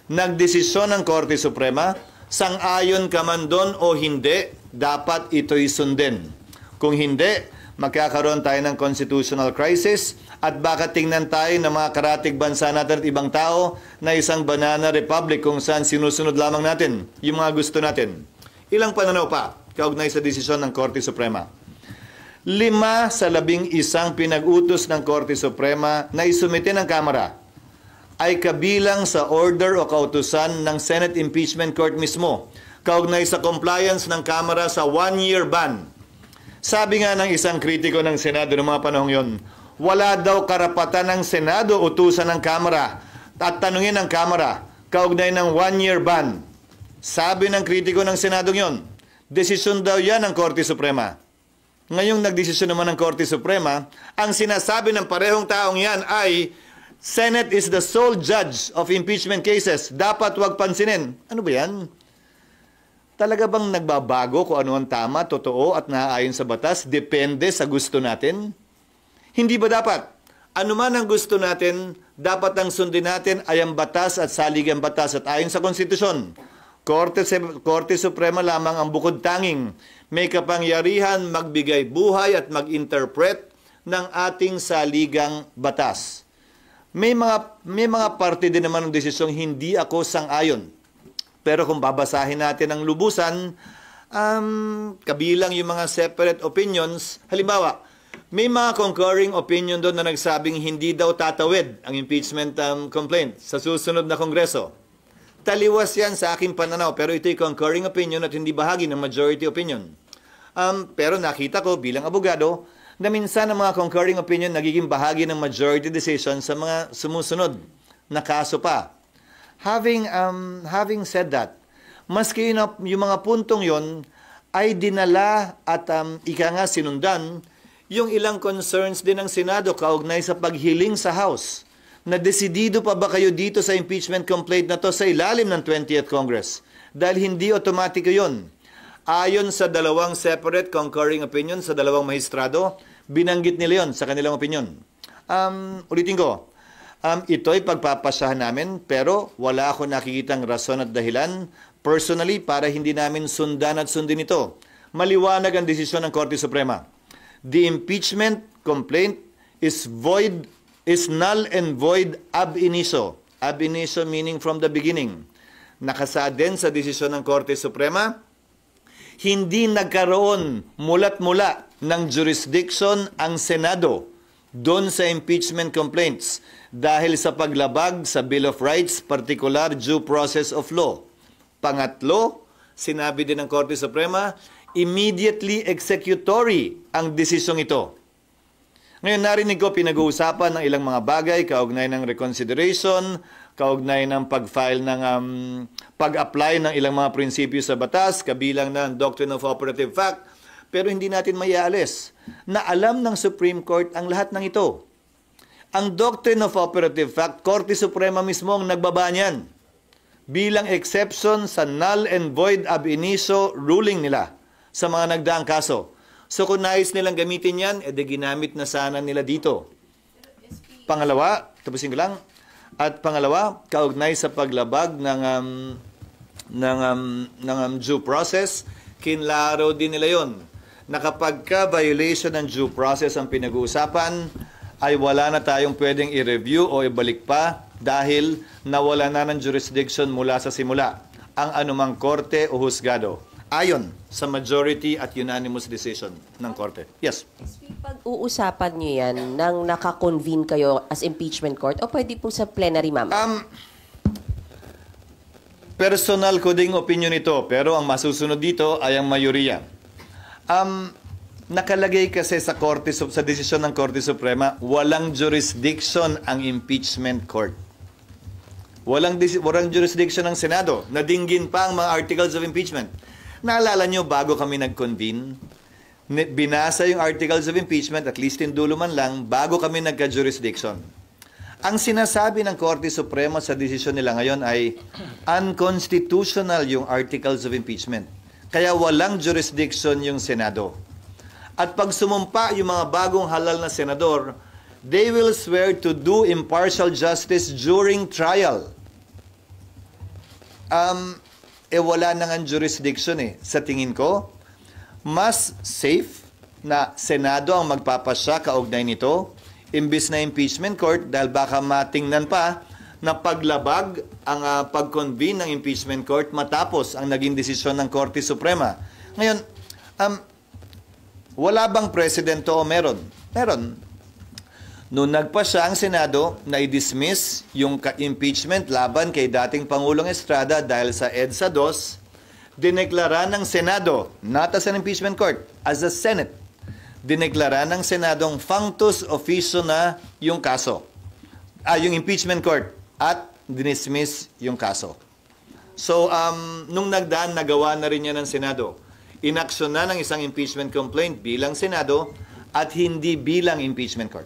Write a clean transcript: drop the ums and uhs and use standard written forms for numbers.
Nagdesisyon ng Korte Suprema, sang-ayon ka man doon o hindi, dapat ito'y sundin. Kung hindi, magkakaroon tayo ng constitutional crisis at baka tingnan tayo ng mga karatig bansa natin at ibang tao na isang banana republic kung saan sinusunod lamang natin yung mga gusto natin. Ilang pananaw pa kaugnay sa desisyon ng Korte Suprema? 5 sa 11 pinag-utos ng Korte Suprema na isumite ng Kamara ay kabilang sa order o kautusan ng Senate Impeachment Court mismo, kaugnay sa compliance ng Kamara sa 1-year ban. Sabi nga ng isang kritiko ng Senado noong mga panahong yon, wala daw karapatan ng Senado utusan ng Kamara at tanungin ng Kamara kaugnay ng 1-year ban. Sabi ng kritiko ng Senado yon, desisyon daw yan ng Korte Suprema. Ngayong nagdesisyon naman ng Korte Suprema, ang sinasabi ng parehong taong yan ay Senate is the sole judge of impeachment cases. Dapat wag pansinin. Ano ba yan? Talaga bang nagbabago kung ano ang tama, totoo at naaayon sa batas? Depende sa gusto natin? Hindi ba dapat? Ano man ang gusto natin, dapat ang sundin natin ay ang batas at saligang batas at ayon sa konstitusyon. Korte Suprema lamang ang bukod tanging may kapangyarihan magbigay buhay at mag-interpret ng ating saligang batas. May mga parte din naman ng desisyong hindi ako sang-ayon. Pero kung babasahin natin ang lubusan, kabilang yung mga separate opinions, halimbawa, may mga concurring opinion doon na nagsabing hindi daw tatawid ang impeachment complaint sa susunod na Kongreso. Taliwas yan sa aking pananaw, pero ito'y concurring opinion at hindi bahagi ng majority opinion. Pero nakita ko bilang abogado, na minsan ang mga concurring opinion nagiging bahagi ng majority decision sa mga sumusunod na kaso pa. Having said that, maski yung mga puntong yon ay dinala at ika nga sinundan yung ilang concerns din ng Senado kaugnay sa paghiling sa House na desidido pa ba kayo dito sa impeachment complaint na to sa ilalim ng 20th Congress? Dahil hindi otomatiko yon. Ayon sa dalawang separate concurring opinion sa dalawang mahistrado, binanggit nila yon sa kanilang opinion. Ulitin ko, ito'y pagpapasyahan namin pero wala ako nakikitang rason at dahilan personally para hindi namin sundan at sundin ito. Maliwanag ang desisyon ng Korte Suprema. The impeachment complaint is null and void ab initio. Ab initio meaning from the beginning. Nakasaad din sa desisyon ng Korte Suprema, hindi nagkaroon mula't mula ng jurisdiction ang Senado doon sa impeachment complaints dahil sa paglabag sa Bill of Rights, particular due process of law. Pangatlo, sinabi din ng Korte Suprema, immediately executory ang desisyong ito. Ngayon narinig ko pinag-uusapan ng ilang mga bagay, kaugnay ng reconsideration, kaugnay ng pag-file ng pag-apply ng ilang mga prinsipyo sa batas, kabilang ng Doctrine of Operative Fact, pero hindi natin maialis na alam ng Supreme Court ang lahat ng ito. Ang Doctrine of Operative Fact, Korte Suprema mismo ang nagbaba niyan bilang exception sa null and void ab initio ruling nila sa mga nagdaang kaso. So kung nais nilang gamitin yan, edi ginamit na sana nila dito. Pangalawa, tapusin ko lang, at pangalawa, kaugnay sa paglabag ng due process, kinlaro din nila yon na kapag ka-violation ng due process ang pinag-uusapan, ay wala na tayong pwedeng i-review o ibalik pa dahil nawala na ng jurisdiction mula sa simula ang anumang korte o husgado. Ayon sa majority at unanimous decision ng korte. Yes? Pag-uusapan nyo yan nang nakakonvene kayo as impeachment court o pwede po sa plenary, ma'am? Personal ko ding opinion ito, pero ang masusunod dito ay ang mayoriya. Nakalagay kasi sa korte, sa desisyon ng Korte Suprema, walang jurisdiction ang impeachment court. Walang jurisdiction ng Senado. Nadinggin pa ang mga articles of impeachment. Naalala nyo, bago kami nag-convene, binasa yung articles of impeachment, at least in dulo man lang, bago kami nagka-jurisdiction. Ang sinasabi ng Korte Suprema sa desisyon nila ngayon ay unconstitutional yung articles of impeachment. Kaya walang jurisdiction yung Senado. At pag sumumpa yung mga bagong halal na senador, they will swear to do impartial justice during trial. wala nang ang jurisdiction eh. Sa tingin ko, mas safe na Senado ang magpapasya kaugnay nito, imbis na impeachment court, dahil baka matingnan pa na paglabag ang pag-convene ng impeachment court matapos ang naging desisyon ng Korte Suprema. Ngayon, wala bang presidente o meron? Meron. Noong nagpasya ang Senado na i-dismiss yung impeachment laban kay dating Pangulong Estrada dahil sa EDSA 2, dineklara ng Senado, not as an impeachment court, as a Senate, dineklara ng Senadong functus officio na yung kaso, yung impeachment court, at dinismiss yung kaso. So, nung nagdaan, nagawa na rin yan ng Senado. Inaksyon na ng isang impeachment complaint bilang Senado at hindi bilang impeachment court.